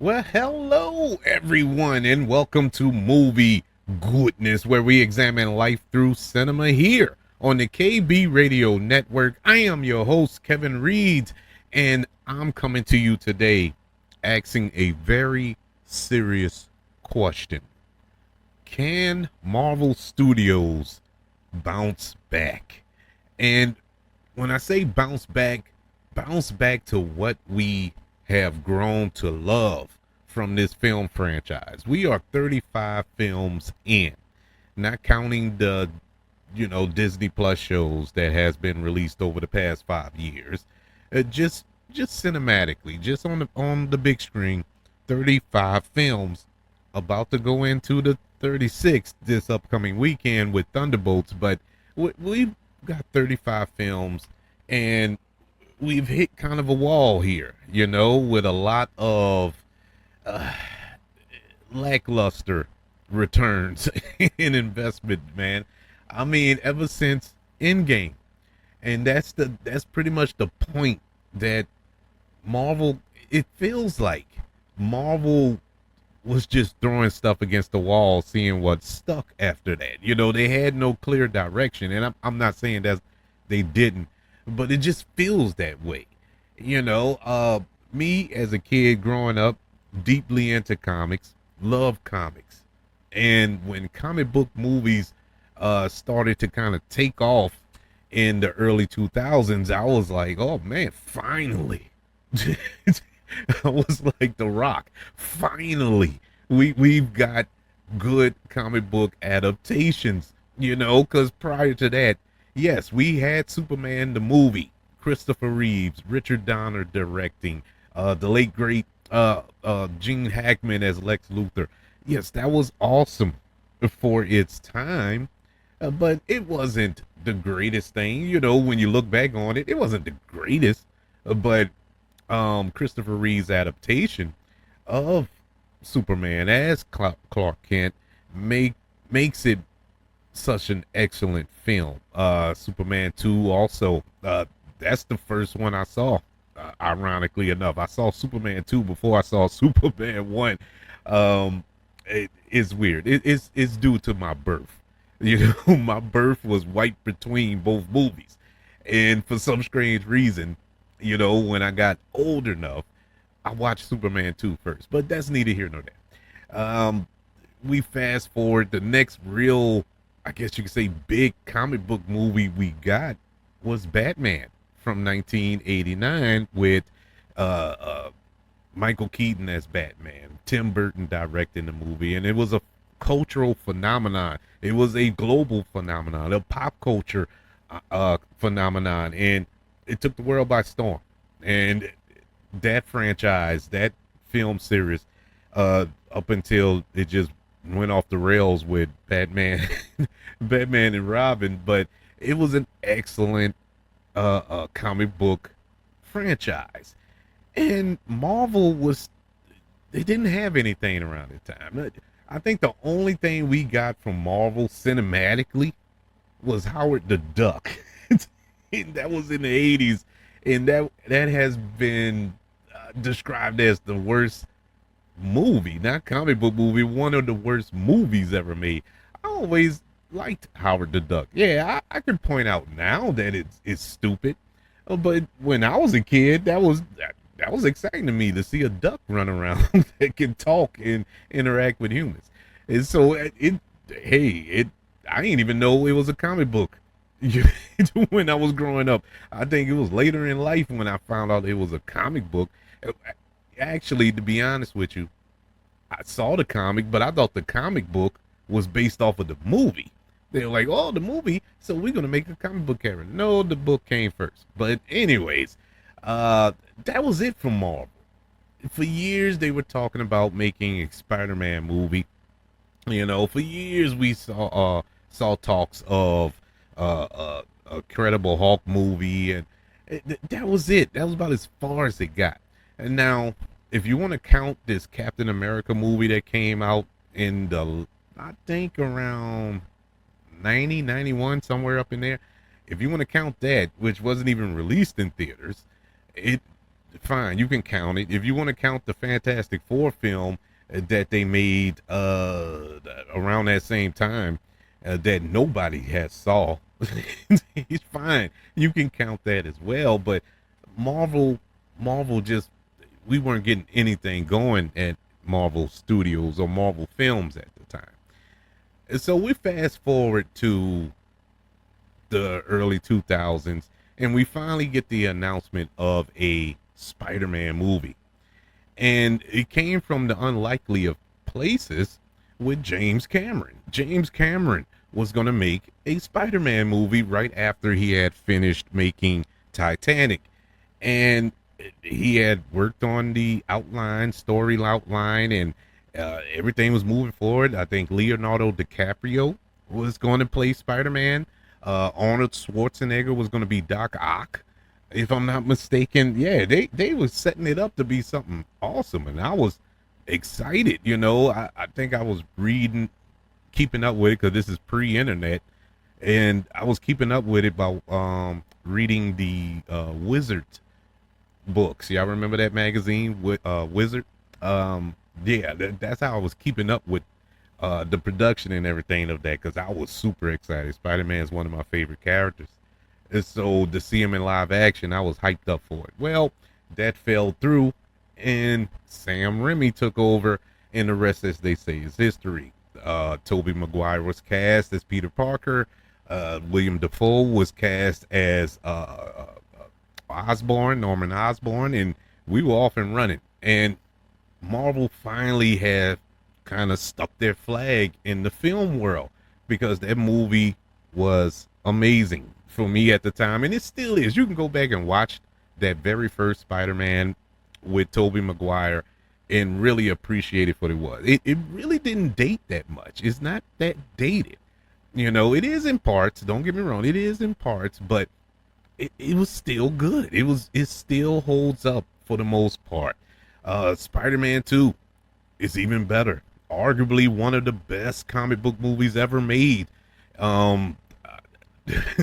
Well, hello everyone, and welcome to Movie Goodness, where we examine life through cinema here on the KB Radio Network. I am your host, Kevin Reed, and I'm coming to you today asking a very serious question. Can Marvel Studios bounce back? And when I say bounce back to what we have grown to love from this film franchise. We are 35 films in, not counting the Disney Plus shows that has been released over the past 5 years. Just cinematically, just on the big screen, 35 films, about to go into the 36th this upcoming weekend with Thunderbolts. But we've got 35 films, and we've hit kind of a wall here, with a lot of uh, lackluster returns in investment, man. I mean, ever since Endgame, and that's pretty much the point that Marvel. It feels like Marvel was just throwing stuff against the wall, seeing what stuck after that. They had no clear direction, and I'm not saying that they didn't, but it just feels that way. Me as a kid growing up, deeply into comics, love comics, and when comic book movies started to kind of take off in the early 2000s, I was like, oh man, finally. I was like The Rock. Finally, we've got good comic book adaptations. Because prior to that, yes, we had Superman the movie, Christopher Reeves, Richard Donner directing, the late great Gene Hackman as Lex Luthor. Yes, that was awesome for its time, but it wasn't the greatest thing. When you look back on it, it wasn't the greatest. But Christopher Reeve's adaptation of Superman as Clark Kent makes it such an excellent film. Superman 2 also, that's the first one I saw. Ironically enough, I saw Superman 2 before I saw Superman 1. It's weird. It's due to my birth. My birth was right between both movies. And for some strange reason, when I got old enough, I watched Superman 2 first. But that's neither here nor there. We fast forward, the next real, I guess you could say, big comic book movie we got was Batman from 1989 with Michael Keaton as Batman, Tim Burton directing the movie, and it was a cultural phenomenon. It was a global phenomenon, a pop culture phenomenon, and it took the world by storm. And that franchise, that film series, up until it just went off the rails with Batman, Batman and Robin, but it was an excellent comic book franchise. And Marvel was, they didn't have anything around the time. I think the only thing we got from Marvel cinematically was Howard the Duck. And that was in the 80s. And that has been described as the worst movie, not comic book movie, one of the worst movies ever made. I always liked Howard the Duck. Yeah, I can point out now that it's stupid, but when I was a kid, that was exciting to me to see a duck run around that can talk and interact with humans. And so I didn't even know it was a comic book when I was growing up. I think it was later in life when I found out it was a comic book. Actually, to be honest with you, I saw the comic, but I thought the comic book was based off of the movie. They were like, oh, the movie, so we're going to make a comic book character. No, the book came first. But anyways, that was it for Marvel. For years, they were talking about making a Spider-Man movie. For years, we saw talks of a Credible Hulk movie, and that was it. That was about as far as it got. And now, if you want to count this Captain America movie that came out in I think around 90, 91, somewhere up in there. If you want to count that, which wasn't even released in theaters, it fine, you can count it. If you want to count the Fantastic Four film that they made around that same time that nobody has saw, it's fine. You can count that as well. But Marvel, Marvel just we weren't getting anything going at Marvel Studios or Marvel Films at the time. And so we fast forward to the early 2000s, and we finally get the announcement of a Spider-Man movie. And it came from the unlikely of places with James Cameron. James Cameron was going to make a Spider-Man movie right after he had finished making Titanic. And he had worked on the outline, story outline, and everything was moving forward. I think Leonardo DiCaprio was going to play Spider-Man. Arnold Schwarzenegger was going to be Doc Ock, if I'm not mistaken. Yeah, they was setting it up to be something awesome, and I was excited. I think I was keeping up with it because this is pre-internet, and I was keeping up with it by reading the Wizard books. Y'all remember that magazine with Wizard? Yeah, that's how I was keeping up with the production and everything of that, because I was super excited. Spider-Man is one of my favorite characters. And so to see him in live action, I was hyped up for it. Well, that fell through, and Sam Raimi took over, and the rest, as they say, is history. Tobey Maguire was cast as Peter Parker. William Dafoe was cast as Norman Osborn, and we were off and running. And Marvel finally had kind of stuck their flag in the film world, because that movie was amazing for me at the time, and it still is. You can go back and watch that very first Spider-Man with Tobey Maguire and really appreciate it for what it was. It really didn't date that much. It's not that dated. It is in parts. Don't get me wrong. It is in parts, but it was still good. It still holds up for the most part. Spider-Man 2 is even better. Arguably one of the best comic book movies ever made.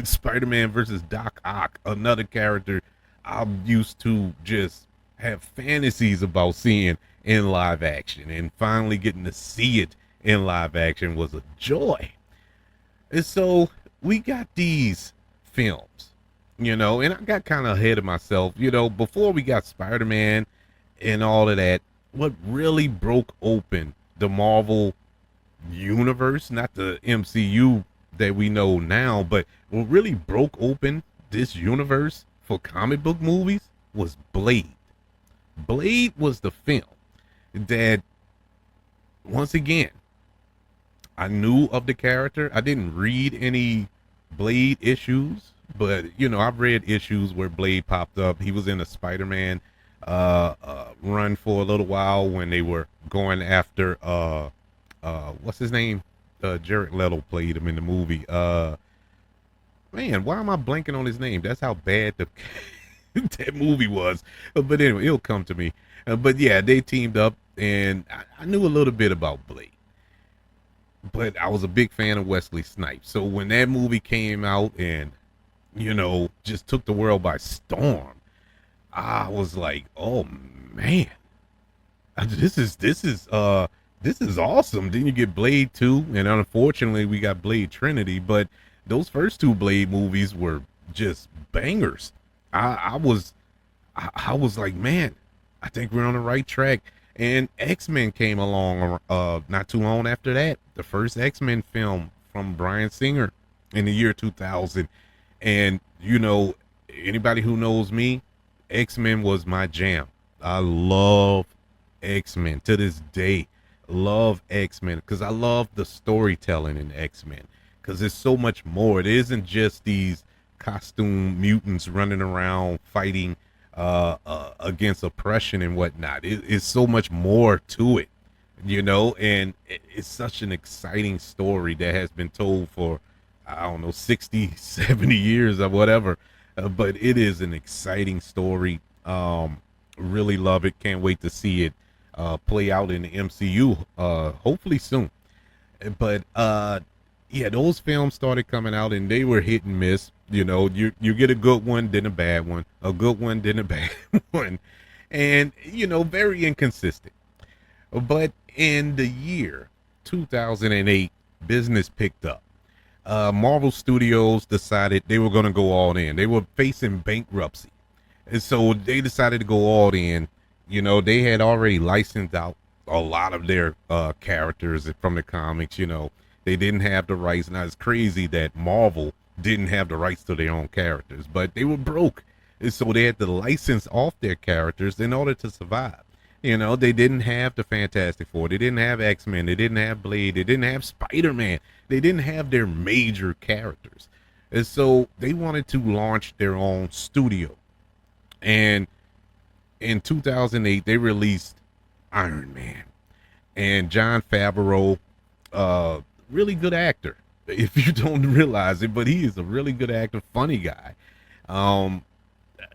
Spider-Man versus Doc Ock, another character I'm used to just have fantasies about seeing in live action, and finally getting to see it in live action was a joy. And so we got these films, and I got kind of ahead of myself, before we got Spider-Man and all of that. What really broke open the Marvel universe, not the MCU that we know now, but what really broke open this universe for comic book movies was Blade. Blade was the film that, once again, I knew of the character. I didn't read any Blade issues, but I've read issues where Blade popped up. He was in a Spider-Man run for a little while when they were going after what's his name? Jared Leto played him in the movie. Man, why am I blanking on his name? That's how bad that movie was. But anyway, it'll come to me. But yeah, they teamed up, and I knew a little bit about Blade. But I was a big fan of Wesley Snipes. So when that movie came out and, just took the world by storm, I was like, oh man, this is awesome. Then you get Blade 2, and unfortunately we got Blade Trinity, but those first two Blade movies were just bangers. I was like, man, I think we're on the right track. And X-Men came along not too long after that. The first X-Men film from Bryan Singer in the year 2000. And, anybody who knows me, X-Men was my jam. I love X-Men to this day. Love X-Men because I love the storytelling in X-Men, because there's so much more. It isn't just these costume mutants running around fighting against oppression and whatnot. It's so much more to it, and it's such an exciting story that has been told for, I don't know, 60, 70 years or whatever. But it is an exciting story. Really love it. Can't wait to see it play out in the MCU, hopefully soon. But yeah, those films started coming out, and they were hit and miss. You get a good one, then a bad one, a good one, then a bad one, and very inconsistent. But in the year 2008, business picked up. Marvel Studios decided they were going to go all in. They were facing bankruptcy, and so they decided to go all in. They had already licensed out a lot of their characters from the comics. They didn't have the rights. Now it's crazy that Marvel didn't have the rights to their own characters, but they were broke, and so they had to license off their characters in order to survive. They didn't have the Fantastic Four. They didn't have X-Men. They didn't have Blade. They didn't have Spider-Man. They didn't have their major characters. And so they wanted to launch their own studio. And in 2008, they released Iron Man. And Jon Favreau, really good actor, if you don't realize it, but he is a really good actor, funny guy. Um,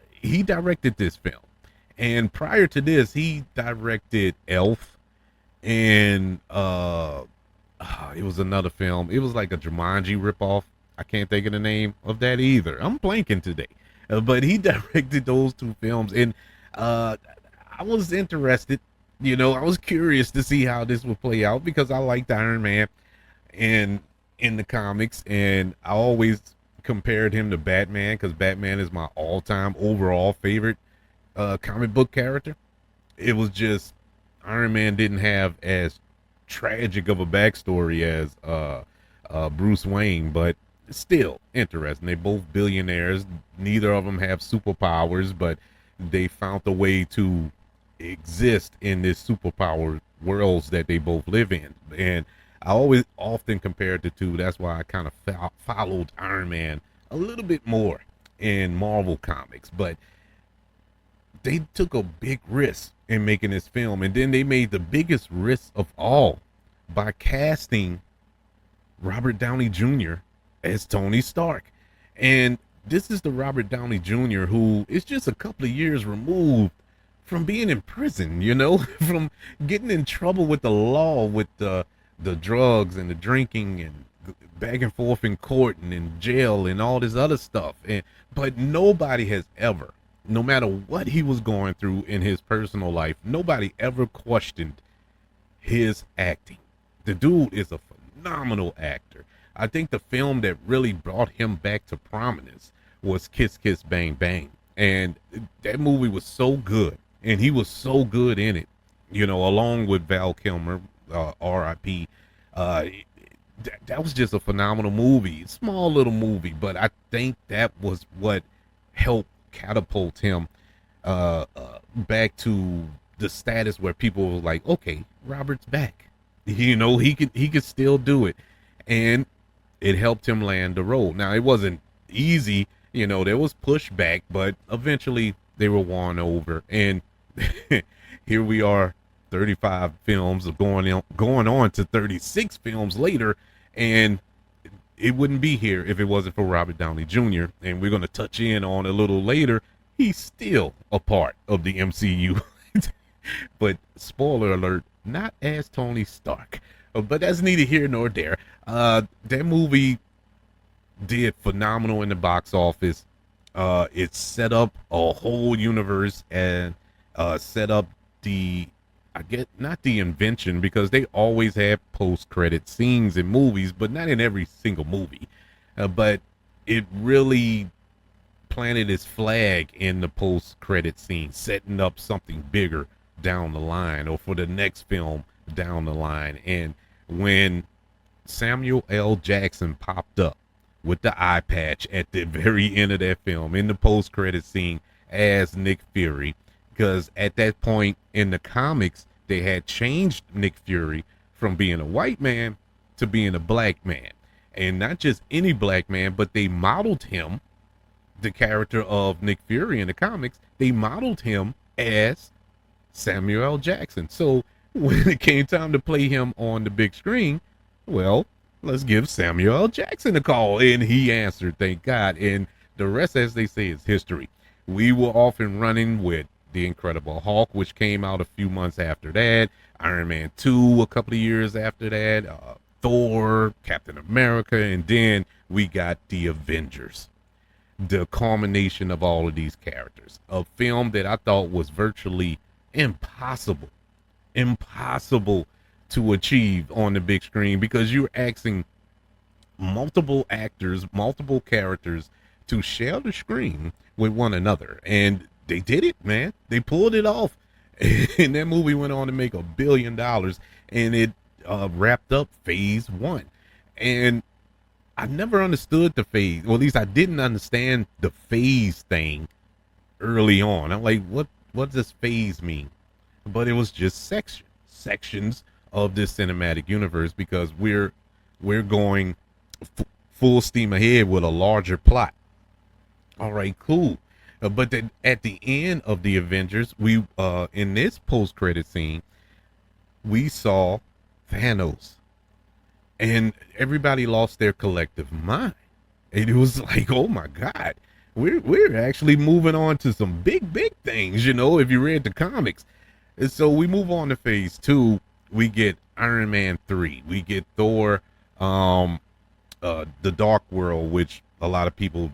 he directed this film. And prior to this, he directed Elf and it was another film. It was like a Jumanji ripoff. I can't think of the name of that either. I'm blanking today. But he directed those two films, and I was interested. I was curious to see how this would play out because I liked Iron Man and in the comics, and I always compared him to Batman because Batman is my all-time overall favorite comic book character. It was just Iron Man didn't have as tragic of a backstory as Bruce Wayne, but still interesting. They both billionaires. Neither of them have superpowers, but they found a way to exist in this superpower worlds that they both live in. And I always often compared the two. That's why I kind of followed Iron Man a little bit more in Marvel comics. But they took a big risk in making this film, and then they made the biggest risk of all by casting Robert Downey Jr. as Tony Stark. And this is the Robert Downey Jr. who is just a couple of years removed from being in prison, from getting in trouble with the law, with the drugs and the drinking and back and forth in court and in jail and all this other stuff. But nobody has ever, no matter what he was going through in his personal life, nobody ever questioned his acting. The dude is a phenomenal actor. I think the film that really brought him back to prominence was Kiss Kiss Bang Bang. And that movie was so good. And he was so good in it, along with Val Kilmer, R.I.P. That was just a phenomenal movie. Small little movie, but I think that was what helped catapult him back to the status where people were like, okay, Robert's back. He could still do it. And it helped him land the role. Now, it wasn't easy. There was pushback, but eventually they were won over. And here we are, 35 films of going on to 36 films later, and it wouldn't be here if it wasn't for Robert Downey Jr. And we're going to touch in on a little later. He's still a part of the MCU. But spoiler alert, not as Tony Stark. But that's neither here nor there. That movie did phenomenal in the box office. It set up a whole universe and set up I get not the invention, because they always have post-credit scenes in movies, but not in every single movie. But it really planted its flag in the post-credit scene, setting up something bigger down the line or for the next film down the line. And when Samuel L. Jackson popped up with the eye patch at the very end of that film in the post-credit scene as Nick Fury, because at that point in the comics, they had changed Nick Fury from being a white man to being a black man. And not just any black man, but they modeled him, the character of Nick Fury in the comics, they modeled him as Samuel L. Jackson. So when it came time to play him on the big screen, well, let's give Samuel L. Jackson a call. And he answered, thank God. And the rest, as they say, is history. We were off and running with The Incredible Hulk, which came out a few months after that. Iron Man 2 a couple of years after that. Thor, Captain America, and then we got the Avengers. the culmination of all of these characters. A film that I thought was virtually impossible, impossible to achieve on the big screen because you're asking multiple actors, multiple characters to share the screen with one another. And they did it, man. They pulled it off. And that movie went on to make $1 billion, and it wrapped up phase one. And I never understood the phase, or at least I didn't understand the phase thing early on. I'm like, what does phase mean? But it was just sections of this cinematic universe because we're going full steam ahead with a larger plot. All right, cool. But then at the end of the Avengers, we in this post-credit scene, we saw Thanos, and everybody lost their collective mind. And it was like, oh my God, we're actually moving on to some big things, you know, if you read the comics. And so we move on to phase two. We get Iron Man 3. We get Thor, the Dark World, which a lot of people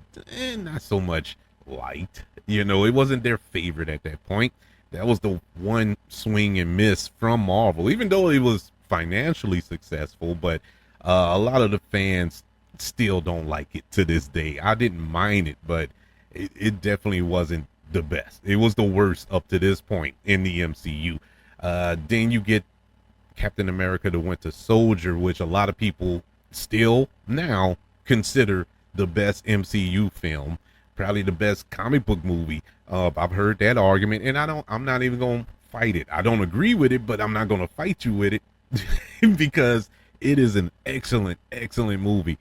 not so much liked. You know, it wasn't their favorite at that point. That was the one swing and miss from Marvel, even though it was financially successful. But a lot of the fans still don't like it to this day. I didn't mind it, but it definitely wasn't the best. It was the worst up to this point in the MCU. Then you get Captain America: The Winter Soldier, which a lot of people still now consider the best MCU film, probably the best comic book movie. I've heard that argument, and I'm not even gonna fight it. I don't agree with it, but I'm not gonna fight you with it because it is an excellent movie.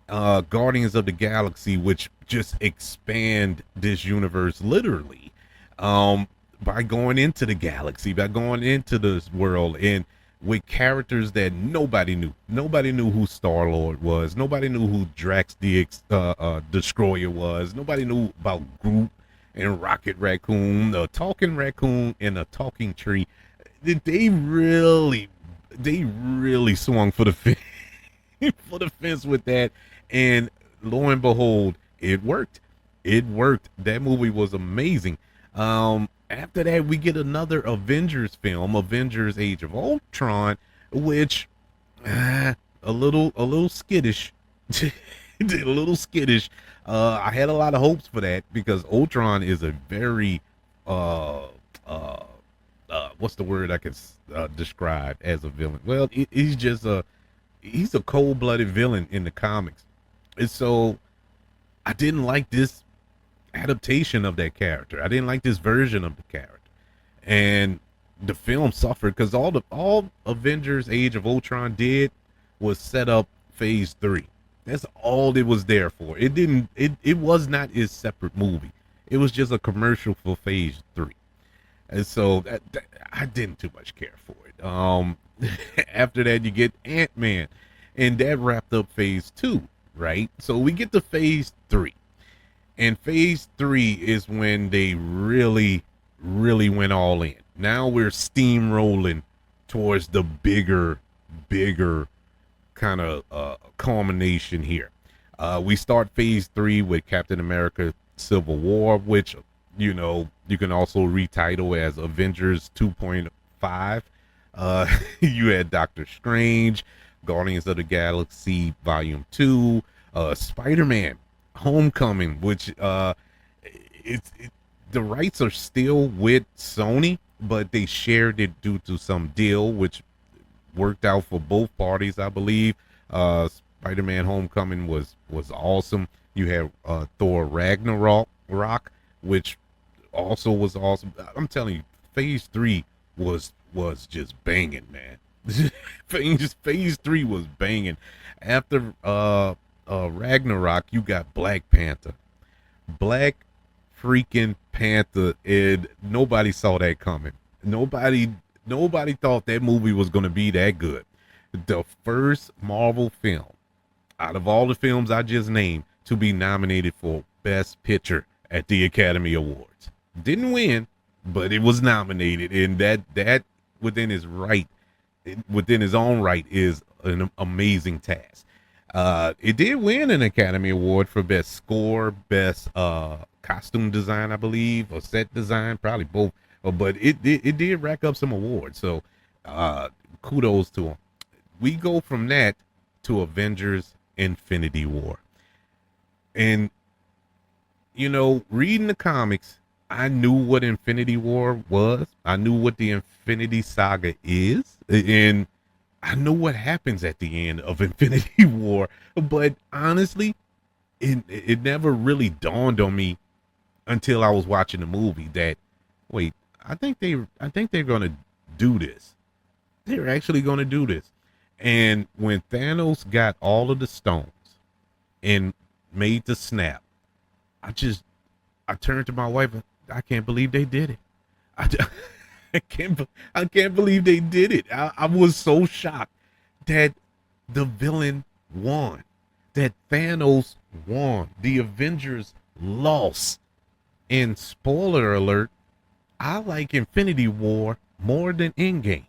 Guardians of the Galaxy, which just expand this universe literally, by going into the galaxy, by going into this world, and with characters that nobody knew. Nobody knew who Star-Lord was. Nobody knew who Drax the Destroyer was. Nobody knew about Groot and Rocket Raccoon, the talking raccoon and a talking tree. They really swung for the fence, for the fence with that. And lo and behold, it worked. It worked. That movie was amazing. After that, we get another Avengers film, Avengers: Age of Ultron, which a little skittish, a little skittish. I had a lot of hopes for that because Ultron is a very what's the word I could describe as a villain? Well, he's a cold-blooded villain in the comics, and so I didn't like this adaptation of that character. I didn't like this version of the character, and the film suffered because all Avengers: Age of Ultron did was set up phase 3. That's all it was there for. It was not his separate movie. It was just a commercial for phase 3. And so that I didn't too much care for it. After that, you get Ant-Man, and that wrapped up phase 2, right? So we get to phase 3. And phase 3 is when they really went all in. Now we're steamrolling towards the bigger kind of culmination here. We start phase 3 with Captain America: Civil War, which, you know, you can also retitle as Avengers 2.5. You had Doctor Strange, Guardians of the Galaxy Volume 2, Spider-Man Homecoming, which the rights are still with Sony, but they shared it due to some deal which worked out for both parties, I believe. Spider-Man Homecoming was awesome. You had Thor Ragnarok, which also was awesome. I'm telling you, phase 3 was just banging, man. phase 3 was banging. After Ragnarok, you got Black Panther. Black freaking Panther, and nobody saw that coming. Nobody thought that movie was going to be that good. The first Marvel film out of all the films I just named to be nominated for Best Picture at the Academy Awards. Didn't win, but it was nominated, and that within his own right is an amazing task. It did win an Academy Award for best score, best costume design, I believe, or set design, probably both. But it did rack up some awards. So uh, kudos to them. We go from that to Avengers Infinity War. And reading the comics, I knew what Infinity War was. I knew what the Infinity Saga is. And I know what happens at the end of Infinity War, but honestly, it never really dawned on me until I was watching the movie that wait, I think they're gonna do this. They're actually gonna do this. And when Thanos got all of the stones and made the snap, I just I turned to my wife. I can't believe they did it. I, I can't believe they did it. I was so shocked that the villain won, that Thanos won, the Avengers lost. And spoiler alert, I like Infinity War more than Endgame.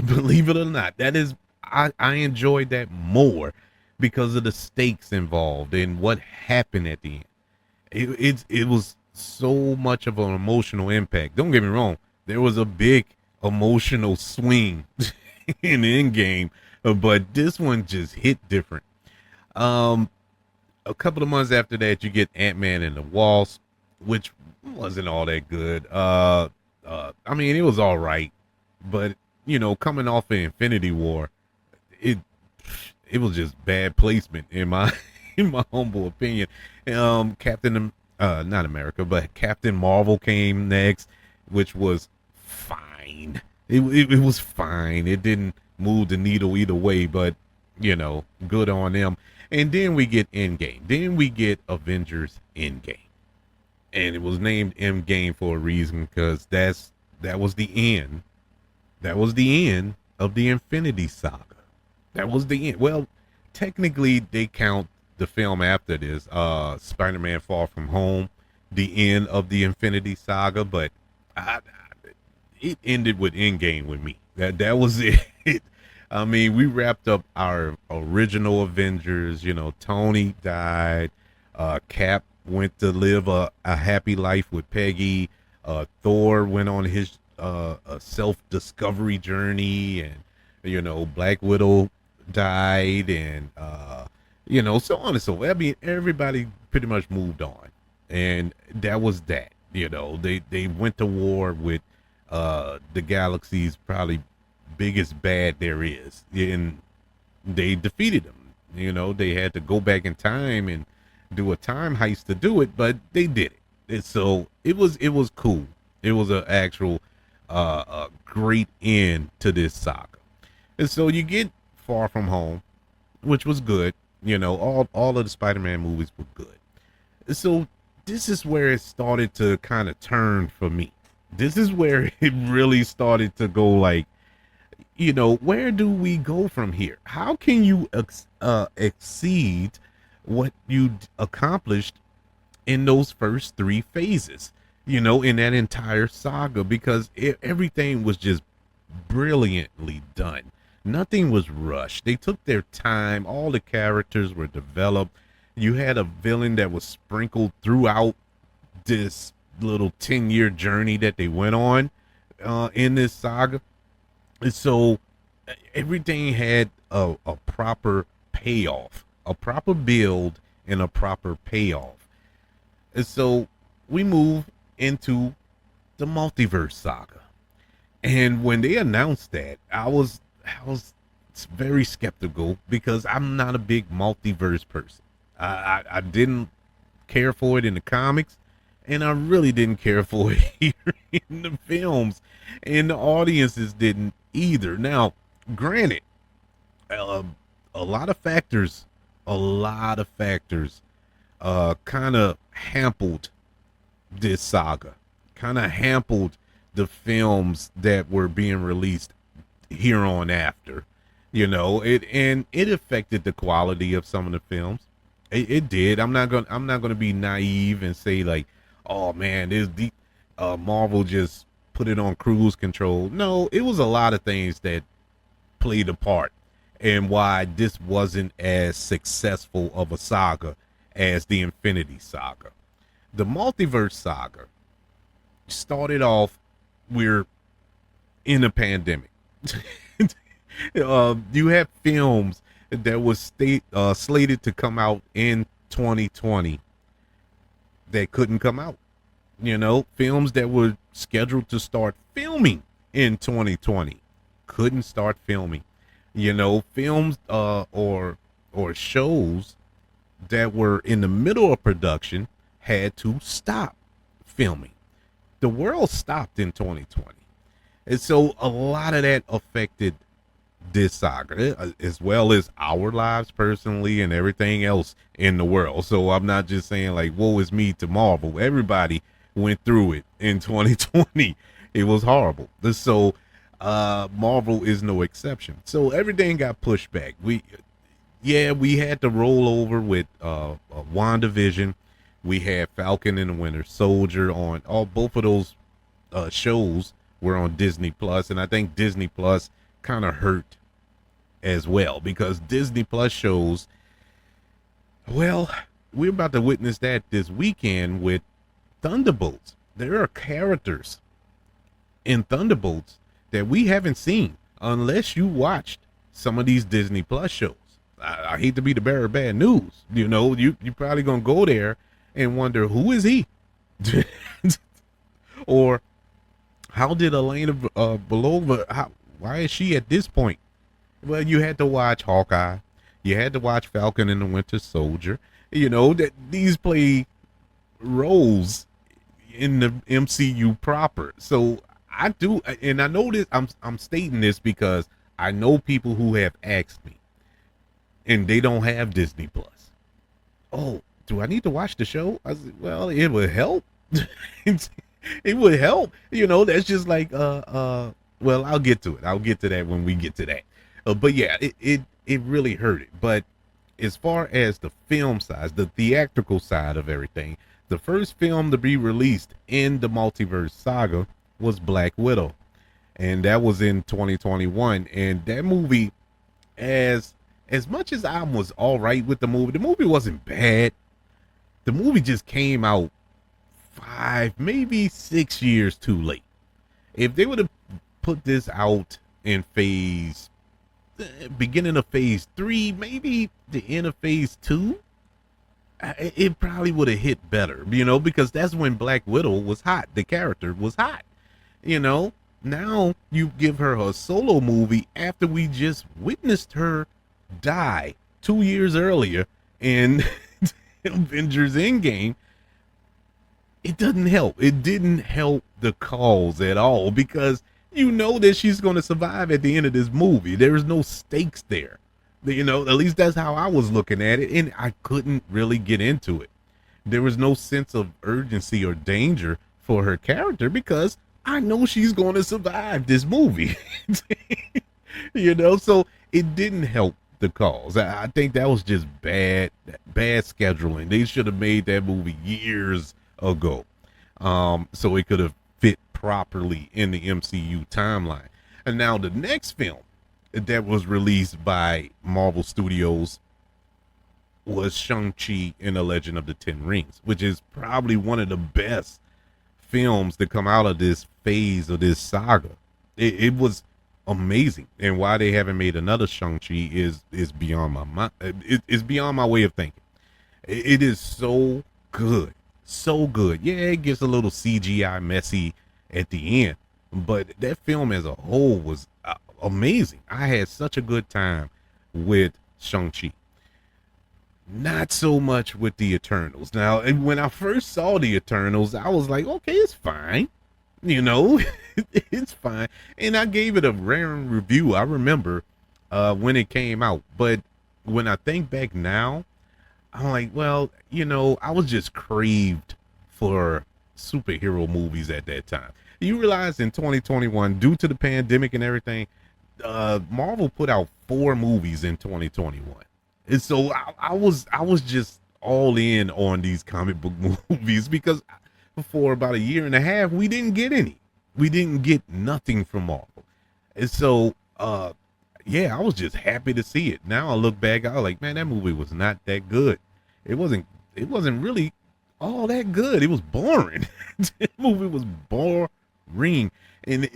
Believe it or not, that is I enjoyed that more because of the stakes involved and what happened at the end. It was so much of an emotional impact. Don't get me wrong, there was a big emotional swing in Endgame, but this one just hit different. Um, a couple of months after that, you get Ant-Man and the Wasp, which wasn't all that good. I mean, it was all right, but coming off of Infinity War, it it was just bad placement in my in my humble opinion. Not America, but Captain Marvel came next, which was fine. It was fine. It didn't move the needle either way, but good on them. And then we get Endgame. Then we get Avengers Endgame, and it was named Endgame for a reason because that was the end. That was the end of the Infinity Saga. That was the end. Well, technically, they count the film after this, Spider-Man: Far From Home, the end of the Infinity Saga, but it ended with Endgame with me. That was it. I mean, we wrapped up our original Avengers. Tony died. Cap went to live a happy life with Peggy. Thor went on his a self-discovery journey, and Black Widow died, and so on and so forth. I mean, everybody pretty much moved on, and that was that. They went to war with the galaxy's probably biggest bad there is, and they defeated them. They had to go back in time and do a time heist to do it, but they did it. And so it was cool. It was an actual a great end to this saga. And so you get Far From Home, which was good. All of the Spider-Man movies were good. And so this is where it started to kind of turn for me. This is where it really started to go like, where do we go from here? How can you exceed what you accomplished in those first three phases, in that entire saga? Because everything was just brilliantly done. Nothing was rushed. They took their time. All the characters were developed. You had a villain that was sprinkled throughout this little 10-year journey that they went on in this saga. And so everything had a proper payoff, a proper build, and a proper payoff. And so we move into the multiverse saga. And when they announced that, I was very skeptical because I'm not a big multiverse person. I didn't care for it in the comics, and I really didn't care for it here in the films, and the audiences didn't either. Now, granted, a lot of factors kind of hampered this saga, kind of hampered the films that were being released here on after. It affected the quality of some of the films. It did. I'm not gonna be naive and say like, oh man, Marvel just put it on cruise control. No, it was a lot of things that played a part, and why this wasn't as successful of a saga as the Infinity Saga. The Multiverse Saga started off, we're in a pandemic. You have films that was slated to come out in 2020 that couldn't come out. Films that were scheduled to start filming in 2020 couldn't start filming. Films or shows that were in the middle of production had to stop filming. The world stopped in 2020. And so a lot of that affected this saga, as well as our lives personally and everything else in the world. So I'm not just saying like, woe is me to Marvel. Everybody went through it in 2020. It was horrible. So Marvel is no exception. So everything got pushed back. We had to roll over with WandaVision. We had Falcon and the Winter Soldier on both of those shows were on Disney Plus, and I think Disney Plus kind of hurt as well because Disney Plus shows, well, we're about to witness that this weekend with Thunderbolts. There are characters in Thunderbolts that we haven't seen unless you watched some of these Disney Plus shows. I hate to be the bearer of bad news. You're probably gonna go there and wonder, who is he? Or how did Elena Belova, why is she at this point? Well, you had to watch Hawkeye. You had to watch Falcon and the Winter Soldier. That these play roles in the MCU proper. So I do, and I know this, I'm stating this because I know people who have asked me and they don't have Disney Plus. Oh, do I need to watch the show? I said, well, it would help. It would help. That's just like, well, I'll get to it. I'll get to that when we get to that. But yeah, it really hurt it. But as far as the film side, the theatrical side of everything, the first film to be released in the Multiverse Saga was Black Widow. And that was in 2021. And that movie, as much as I was all right with the movie wasn't bad. The movie just came out 5, maybe 6 years too late. If they would have put this out in beginning of phase 3, maybe the end of phase 2, it probably would have hit better, because that's when Black Widow was hot. The character was hot. Now you give her a solo movie after we just witnessed her die 2 years earlier in Avengers Endgame. It doesn't help. It didn't help the cause at all because that she's going to survive at the end of this movie. There's no stakes there. At least that's how I was looking at it, and I couldn't really get into it. There was no sense of urgency or danger for her character because I know she's going to survive this movie. So it didn't help the cause. I think that was just bad scheduling. They should have made that movie years ago, so it could have fit properly in the MCU timeline. And now the next film that was released by Marvel Studios was Shang-Chi and the Legend of the Ten Rings, which is probably one of the best films to come out of this phase of this saga. It was amazing, and why they haven't made another Shang-Chi is beyond my mind. It's beyond my way of thinking. It is so good. So good. Yeah, it gets a little CGI messy at the end, but that film as a whole was amazing. I had such a good time with Shang-Chi. Not so much with the Eternals. Now, when I first saw the Eternals, I was like, okay, it's fine. It's fine. And I gave it a rare review. I remember when it came out. But when I think back now, I'm like, well, I was just craved for superhero movies at that time. You realize in 2021, due to the pandemic and everything, Marvel put out 4 movies in 2021. And so I was just all in on these comic book movies because for about a year and a half, we didn't get any. We didn't get nothing from Marvel. And so, yeah, I was just happy to see it. Now I look back, I was like, man, that movie was not that good. It wasn't. It wasn't really all that good. It was boring. The movie was boring, and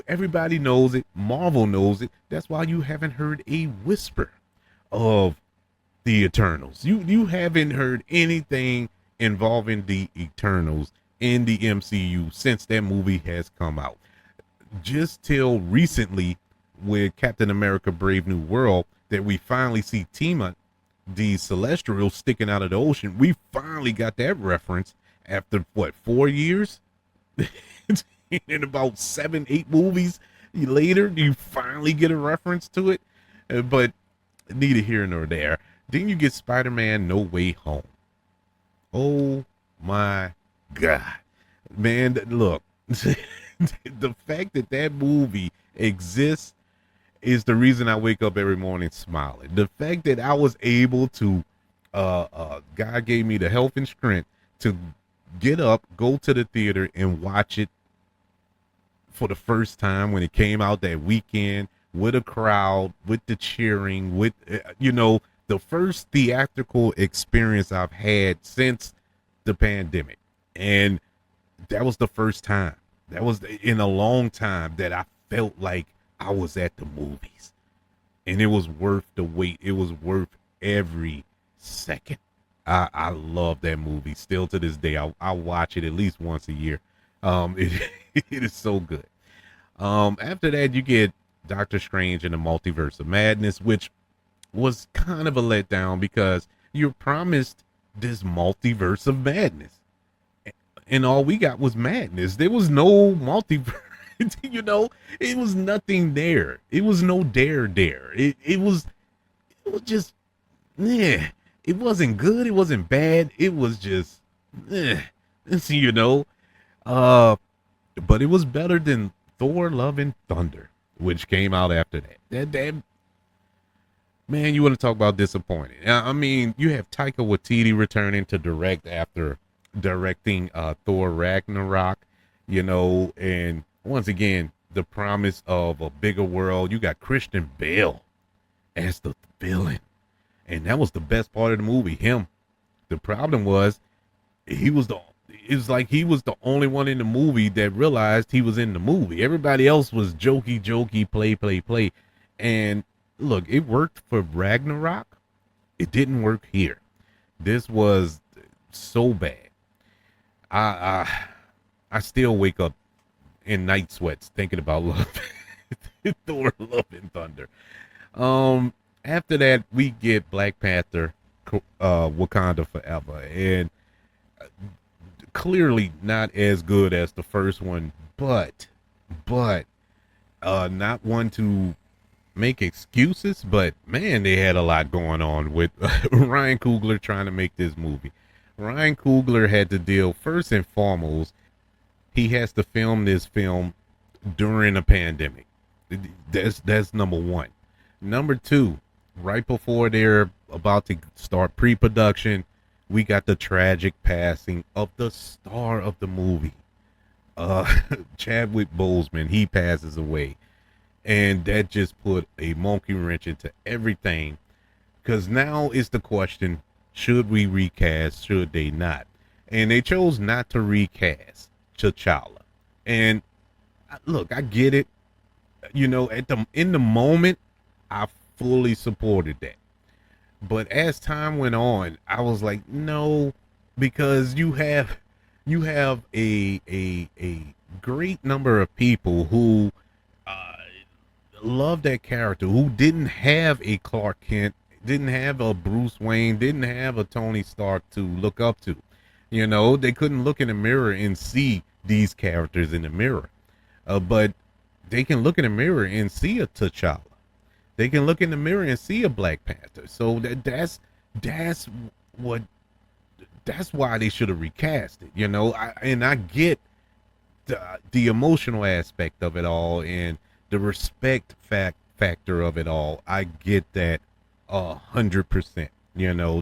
everybody knows it. Marvel knows it. That's why you haven't heard a whisper of the Eternals. You haven't heard anything involving the Eternals in the MCU since that movie has come out. Just till recently with Captain America Brave New World that we finally see Tima, the Celestial, sticking out of the ocean. We finally got that reference after what, 4 years? In about 7, 8 movies later, you finally get a reference to it. But neither here nor there. Then you get Spider-Man No Way Home. Oh my God. Man, look, the fact that that movie exists is the reason I wake up every morning smiling. The fact that I was able to, God gave me the health and strength to get up, go to the theater, and watch it for the first time when it came out that weekend with a crowd, with the cheering, with, the first theatrical experience I've had since the pandemic. And that was the first time. That was in a long time that I felt like I was at the movies. And it was worth the wait. It was worth every second. I love that movie. Still to this day, I watch it at least once a year. It is so good. After that, you get Doctor Strange and the Multiverse of Madness, which was kind of a letdown because you're promised this multiverse of madness, and all we got was madness. There was no multiverse. It was nothing there. It was no dare. It was just, yeah. It wasn't good. It wasn't bad. It was just, eh. you know. But it was better than Thor: Love and Thunder, which came out after that. That man, you want to talk about disappointing? I mean, you have Taika Waititi returning to direct after directing Thor: Ragnarok, and once again, the promise of a bigger world. You got Christian Bale as the villain, and that was the best part of the movie. Him. The problem was it's like he was the only one in the movie that realized he was in the movie. Everybody else was jokey, play. And look, it worked for Ragnarok. It didn't work here. This was so bad. I still wake up in night sweats thinking about Thor: Love and Thunder. After that, we get Black Panther, Wakanda Forever, and clearly not as good as the first one, but not one to make excuses. But man, they had a lot going on with Ryan Coogler trying to make this movie. Ryan Coogler had to deal, first and foremost, he has to film this film during a pandemic. That's number one. Number two, right before they're about to start pre-production, we got the tragic passing of the star of the movie, Chadwick Boseman. He passes away, and that just put a monkey wrench into everything. Because now is the question: should we recast? Should they not? And they chose not to recast T'Challa. And look, I get it. In the moment, I fully supported that. But as time went on, I was like, no, because you have a great number of people who love that character, who didn't have a Clark Kent, didn't have a Bruce Wayne, didn't have a Tony Stark to look up to. They couldn't look in the mirror and see these characters in the mirror. But they can look in the mirror and see a T'Challa. They can look in the mirror and see a Black Panther. So that's why they should have recast it. I get the emotional aspect of it all and the respect factor of it all. I get that 100%.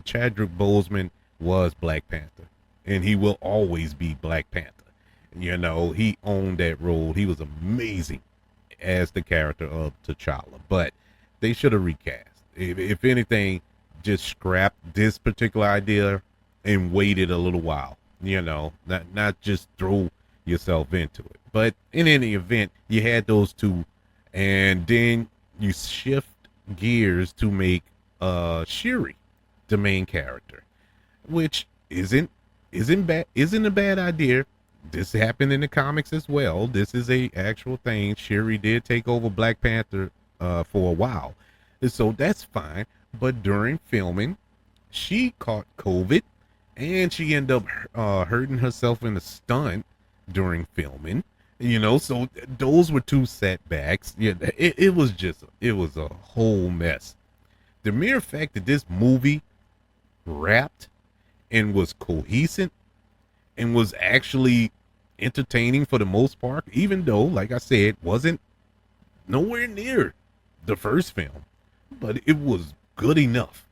Chadwick Boseman was Black Panther, and he will always be Black Panther. He owned that role. He was amazing as the character of T'Challa. But They should have recast. If anything, just scrap this particular idea and waited a little while. Not just throw yourself into it. But in any event, you had those two, and then you shift gears to make Shuri the main character, which isn't a bad idea. This happened in the comics as well. This is a actual thing. Shuri did take over Black Panther for a while, so that's fine. But during filming, she caught COVID, and she ended up hurting herself in a stunt during filming. So those were two setbacks. Yeah, it was a whole mess. The mere fact that this movie wrapped and was cohesive and was actually entertaining for the most part, even though, like I said, wasn't nowhere near the first film, but it was good enough,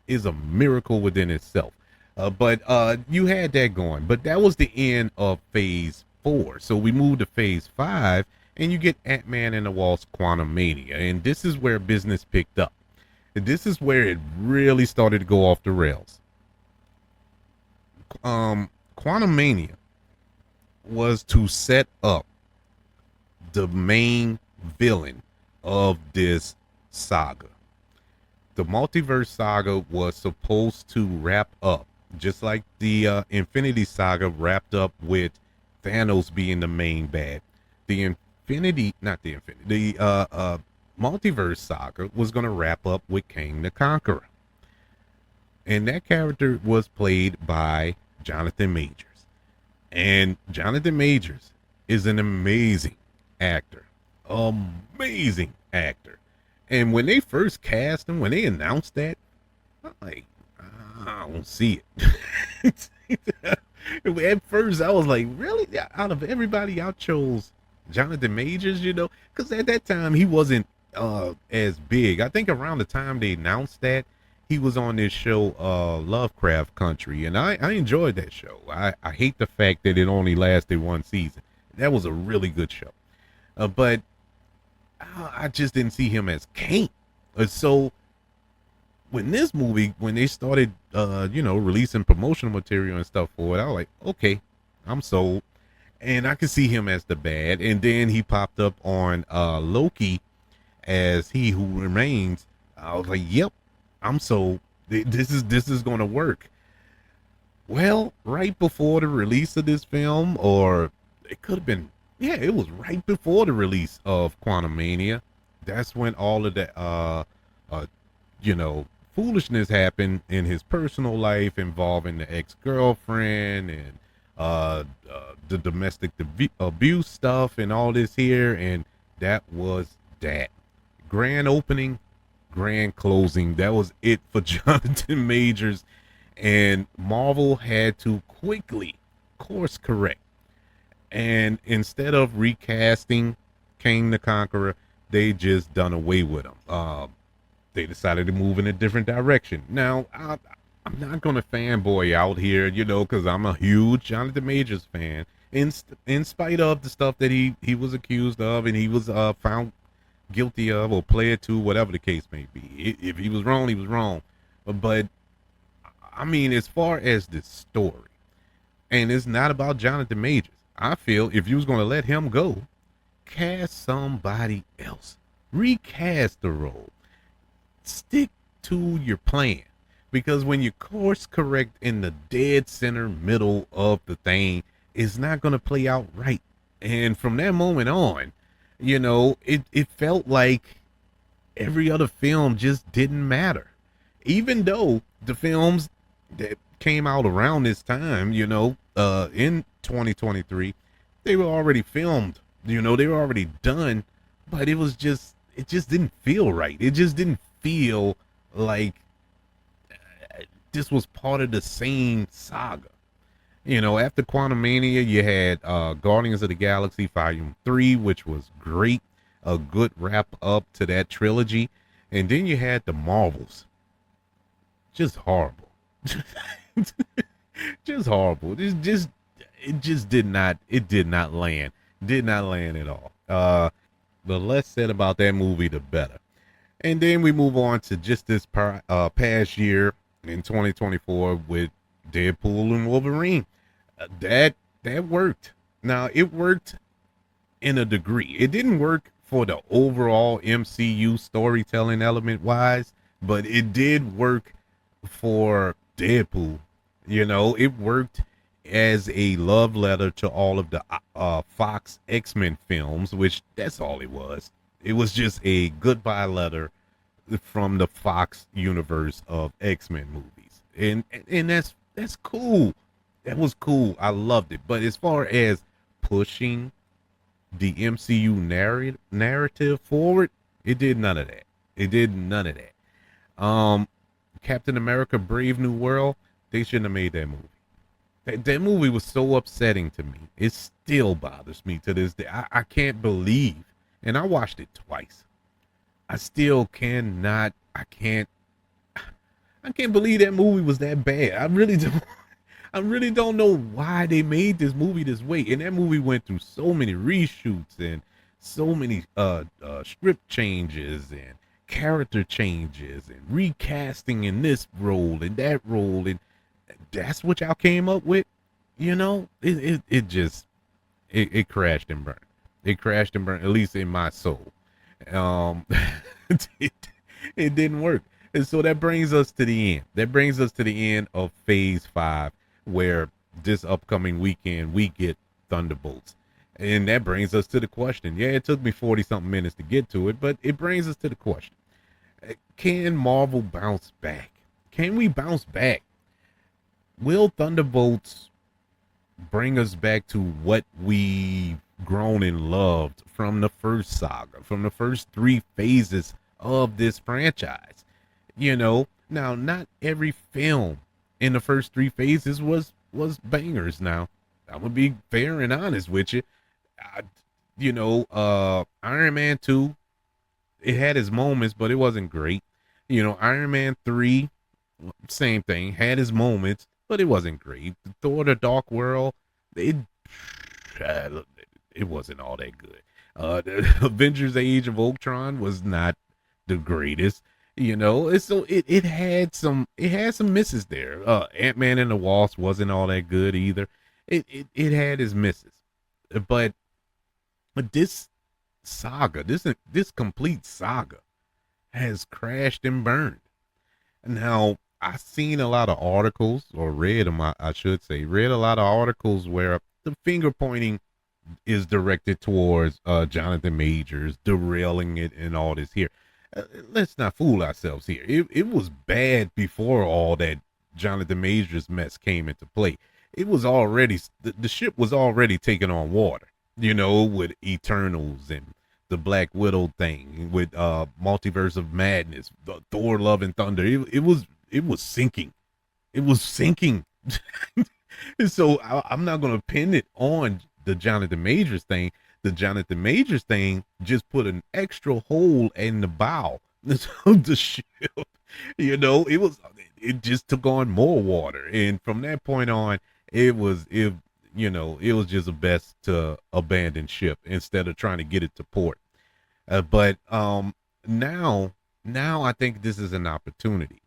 is a miracle within itself. But you had that going, but that was the end of phase 4. So we moved to phase 5, and you get Ant-Man and the Wasp: Quantumania, and this is where business picked up. This is where it really started to go off the rails. Quantumania was to set up the main villain of this saga. The multiverse saga was supposed to wrap up just like the Infinity Saga wrapped up with Thanos being the main bad. The Multiverse Saga was going to wrap up with Kang the Conqueror. And that character was played by Jonathan Majors. And Jonathan Majors is an amazing actor. Amazing actor. And when they first cast him, when they announced that, I'm like, I don't see it. At first, I was like, really? Out of everybody, y'all chose Jonathan Majors, Because at that time, he wasn't as big. I think around the time they announced that, he was on this show, Lovecraft Country, and I enjoyed that show. I hate the fact that it only lasted one season. That was a really good show. But I just didn't see him as Kang. So when this movie, when they started, releasing promotional material and stuff for it, I was like, okay, I'm sold. And I could see him as the bad. And then he popped up on Loki as He Who Remains. I was like, yep, I'm sold. This is going to work. Well, right before the release of this film, or it could have been, it was right before the release of Quantumania. That's when all of that, foolishness happened in his personal life involving the ex-girlfriend and the domestic abuse stuff and all this here. And that was that. Grand opening, grand closing. That was it for Jonathan Majors. And Marvel had to quickly course correct. And instead of recasting Kang the Conqueror, they just done away with him. They decided to move in a different direction. Now, I'm not going to fanboy out here, because I'm a huge Jonathan Majors fan. In spite of the stuff that he was accused of and he was found guilty of or pled to, whatever the case may be. If he was wrong, he was wrong. But, I mean, as far as the story, and it's not about Jonathan Majors. I feel if you was going to let him go, cast somebody else. Recast the role. Stick to your plan. Because when you course correct in the dead center middle of the thing, it's not going to play out right. And from that moment on, it felt like every other film just didn't matter. Even though the films that came out around this time, in 2023, they were already filmed, they were already done, but it just didn't feel right. It just didn't feel like this was part of the same saga. After Quantumania, you had Guardians of the Galaxy Volume 3, which was great, a good wrap up to that trilogy. And then you had the Marvels. Just horrible. Just horrible. It just did not land. Did not land at all. The less said about that movie, the better. And then we move on to just this past year in 2024 with Deadpool and Wolverine. That worked. Now it worked in a degree. It didn't work for the overall MCU storytelling element wise, but it did work for Deadpool. You know, it worked as a love letter to all of the Fox X-Men films, which that's all it was. It was just a goodbye letter from the Fox universe of X-Men movies. And that's cool. That was cool. I loved it. But as far as pushing the MCU narrative forward, it did none of that. It did none of that. Captain America: Brave New World, they shouldn't have made that movie. That movie was so upsetting to me. It still bothers me to this day. I can't believe, and I watched it twice. I still cannot. I can't believe that movie was that bad. I really don't. I really don't know why they made this movie this way. And that movie went through so many reshoots and so many script changes and character changes and recasting in this role and that role, and that's what y'all came up with. You know, it just it crashed and burned. It crashed and burned, at least in my soul. Um, it, it didn't work. And so that brings us to the end. That brings us to the end of phase 5, where this upcoming weekend we get Thunderbolts. And that brings us to the question. Yeah, it took me 40 something minutes to get to it, but it brings us to the question. Can Marvel bounce back? Can we bounce back? Will Thunderbolts bring us back to what we've grown and loved from the first saga, from the first 3 phases of this franchise? You know, now not every film in the first 3 phases was bangers. Now, I'm gonna be fair and honest with you. I, Iron Man 2, it had its moments, but it wasn't great. Iron Man 3, same thing, had its moments, but it wasn't great. Thor: The Dark World, it it wasn't all that good. The Avengers: Age of Ultron was not the greatest. So it had some misses there. Ant-Man and the Wasp wasn't all that good either. It had its misses, but this saga, this complete saga, has crashed and burned. Now, I've seen a lot of articles, or read a lot of articles where the finger pointing is directed towards Jonathan Majors derailing it and all this here. Let's not fool ourselves here. It was bad before all that Jonathan Majors mess came into play. It was already, the ship was already taking on water, with Eternals and the Black Widow thing, with Multiverse of Madness, the Thor: Love and Thunder. It was sinking. It was sinking. And so I'm not going to pin it on the Jonathan Majors thing. The Jonathan Majors thing just put an extra hole in the bow of the ship. It just took on more water. And from that point on, it was just best to abandon ship instead of trying to get it to port. But now I think this is an opportunity.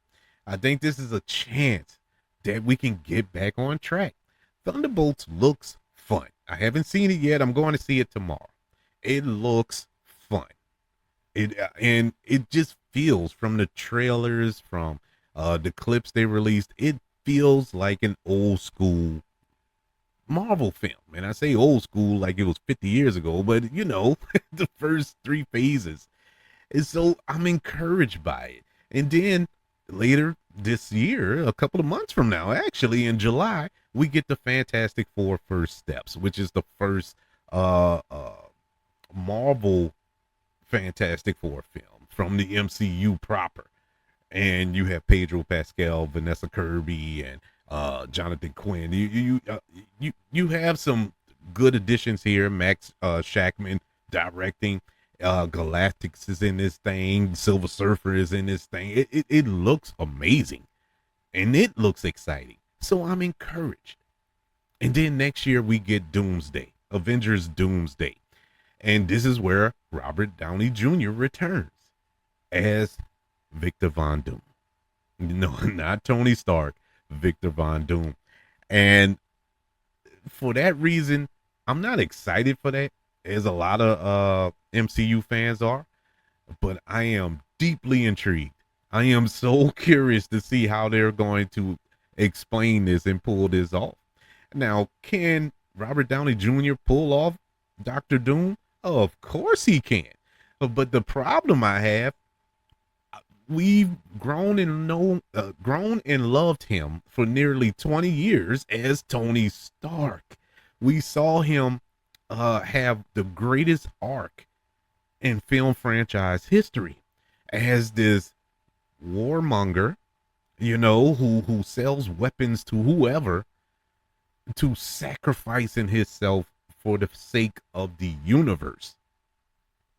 I think this is a chance that we can get back on track. Thunderbolts looks fun. I haven't seen it yet. I'm going to see it tomorrow. It looks fun. And it just feels, from the trailers, from the clips they released, it feels like an old school Marvel film. And I say old school like it was 50 years ago, but the first 3 phases. And so I'm encouraged by it. And then later this year, a couple of months from now, actually in July, we get the Fantastic Four First Steps, which is the first Marvel Fantastic Four film from the MCU proper. And you have Pedro Pascal, Vanessa Kirby, and Jonathan Quinn. You have some good additions here. Max Shackman directing. Galactus is in this thing. Silver Surfer is in this thing. It looks amazing, and it looks exciting. So I'm encouraged. And then next year we get Doomsday, Avengers Doomsday, and this is where Robert Downey Jr. returns. as Victor Von Doom. No, not Tony Stark, Victor Von Doom. And for that reason, I'm not excited for that, as a lot of MCU fans are, but I am deeply intrigued. I am so curious to see how they're going to explain this and pull this off. Now, can Robert Downey Jr. pull off Doctor Doom? Of course he can. But the problem I have, we've grown and loved him for nearly 20 years as Tony Stark. We saw him have the greatest arc in film franchise history as this warmonger, who sells weapons to whoever, to sacrificing himself for the sake of the universe.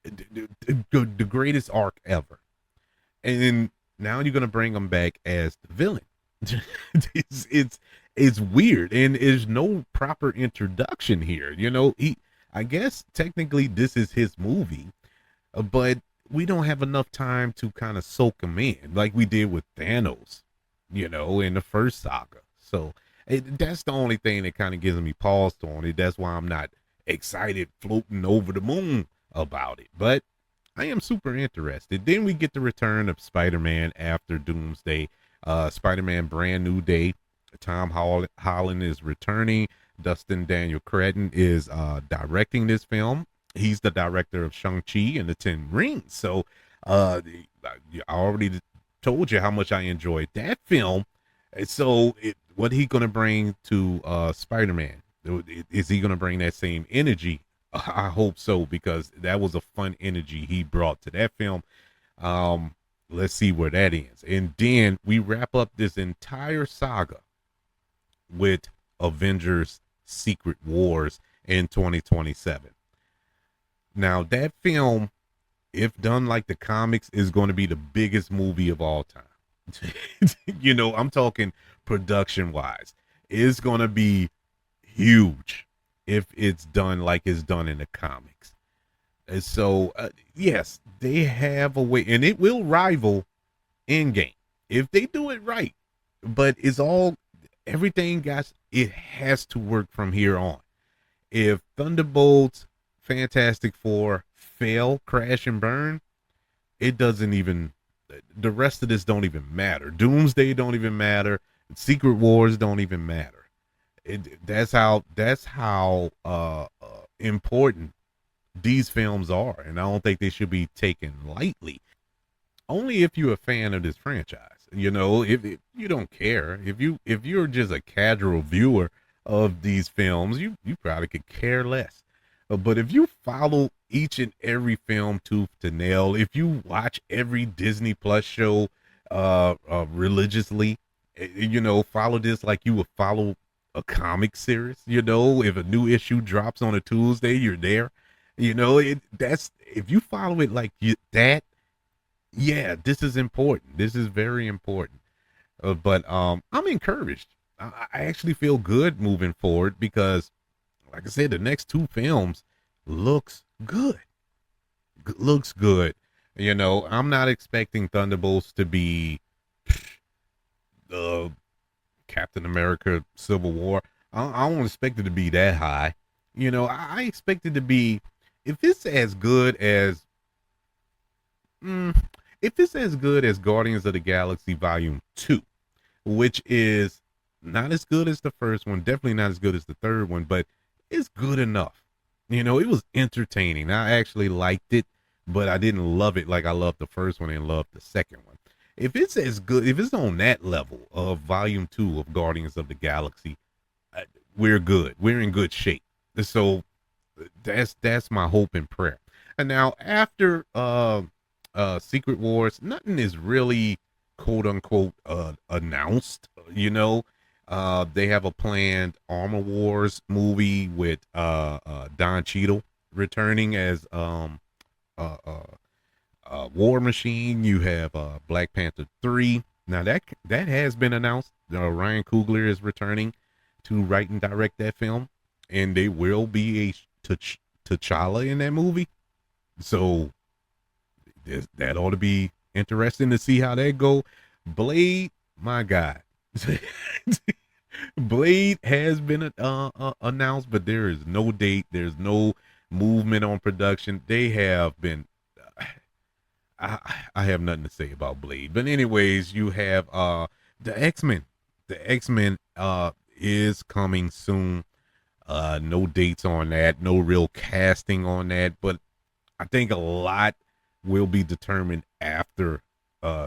The greatest arc ever. And now you're gonna bring him back as the villain. It's weird, and there's no proper introduction here. I guess technically this is his movie, but we don't have enough time to kind of soak him in like we did with Thanos, in the first saga. So that's the only thing that kind of gives me pause on it. That's why I'm not excited floating over the moon about it. But I am super interested. Then we get the return of Spider-Man after Doomsday. Spider-Man Brand New Day. Tom Holland is returning. Dustin Daniel Cretton is directing this film. He's the director of Shang-Chi and the Ten Rings. So I already told you how much I enjoyed that film. So what he going to bring to Spider-Man? Is he going to bring that same energy? I hope so, because that was a fun energy he brought to that film. Let's see where that ends. And then we wrap up this entire saga with Avengers Secret Wars in 2027. Now, that film, if done like the comics, is going to be the biggest movie of all time. I'm talking production wise. It's going to be huge if it's done like it's done in the comics. And so, yes, they have a way, and it will rival Endgame if they do it right. But it has to work from here on. If Thunderbolts, Fantastic Four fail, crash and burn, it doesn't even, the rest of this don't even matter. Doomsday don't even matter. Secret Wars don't even matter. That's how important these films are, and I don't think they should be taken lightly. Only if you're a fan of this franchise. If you don't care, if you're just a casual viewer of these films, you probably could care less. But if you follow each and every film tooth to nail, if you watch every Disney Plus show religiously, follow this like you would follow a comic series. If a new issue drops on a Tuesday, you're there. If you follow it like that, yeah, this is important. This is very important. But I'm encouraged. I actually feel good moving forward because, like I said, the next two films looks good. Looks good. I'm not expecting Thunderbolts to be Captain America Civil War. I don't expect it to be that high. I expect it to be, if it's as good as Guardians of the Galaxy Volume 2, which is not as good as the first one, definitely not as good as the third one, but it's good enough. It was entertaining. I actually liked it, but I didn't love it like I loved the first one and loved the second one. If it's as good, if it's on that level of Volume 2 of Guardians of the Galaxy, we're good. We're in good shape. So that's my hope and prayer. And now after Secret Wars, nothing is really quote unquote announced. They have a planned Armor Wars movie with Don Cheadle returning as War Machine. You have Black Panther 3. Now that has been announced. Ryan Coogler is returning to write and direct that film, and there will be a T'Challa in that movie. So that ought to be interesting to see how that go. Blade, my God. Blade has been announced, but there is no date. There's no movement on production. They have been. I have nothing to say about Blade. But anyways, you have the X-Men. The X-Men is coming soon. No dates on that. No real casting on that. But I think a lot will be determined after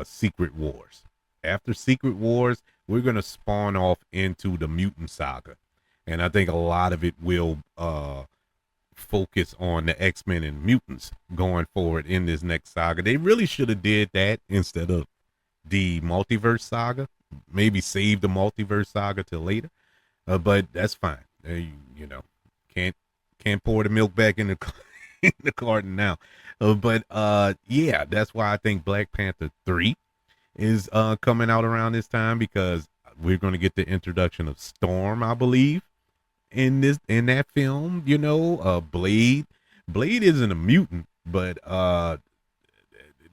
Secret Wars. After Secret Wars, we're gonna spawn off into the mutant saga, and I think a lot of it will focus on the X-Men and mutants going forward in this next saga. They really should have did that instead of the multiverse saga. Maybe save the multiverse saga till later, but that's fine. You know, can't pour the milk back in the in the carton now. But yeah, that's why I think Black Panther 3 is coming out around this time, because we're going to get the introduction of Storm, I believe, in that film. You know, Blade isn't a mutant, but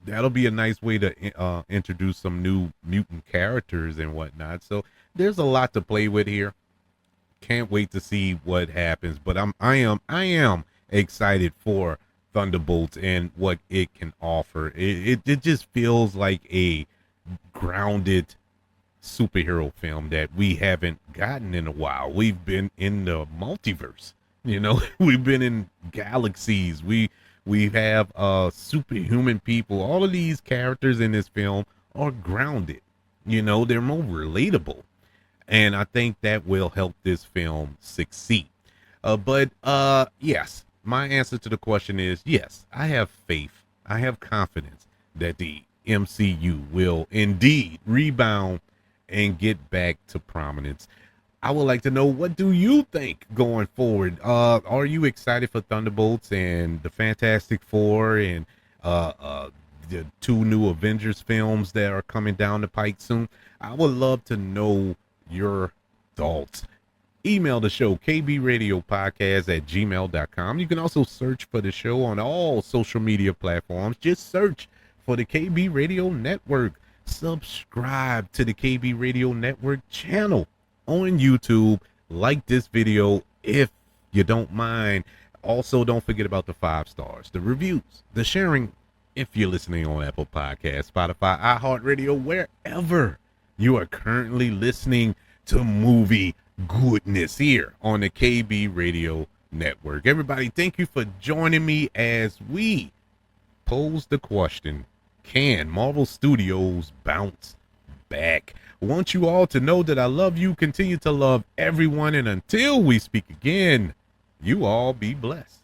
that'll be a nice way to introduce some new mutant characters and whatnot. So there's a lot to play with here. Can't wait to see what happens, but I am excited for Thunderbolts and what it can offer. It just feels like a grounded superhero film that we haven't gotten in a while. We've been in the multiverse, you know. We've been in galaxies. We have superhuman people. All of these characters in this film are grounded, you know. They're more relatable, and I think that will help this film succeed. But yes, my answer to the question is yes. I have faith, I have confidence that the MCU will indeed rebound and get back to prominence. I would like to know, what do you think going forward? Are you excited for Thunderbolts and the Fantastic Four and the 2 new Avengers films that are coming down the pike soon? I would love to know your thoughts. Email the show, kbradiopodcast@gmail.com. You can also search for the show on all social media platforms. Just search for the KB Radio Network. Subscribe to the KB Radio Network channel on YouTube. Like this video if you don't mind. Also, don't forget about the 5 stars, the reviews, the sharing if you're listening on Apple Podcasts, Spotify, iHeartRadio, wherever you are currently listening to movie goodness here on the KB Radio Network. Everybody, thank you for joining me as we pose the question, can Marvel Studios bounce back? I want you all to know that I love you, continue to love everyone, and until we speak again, you all be blessed.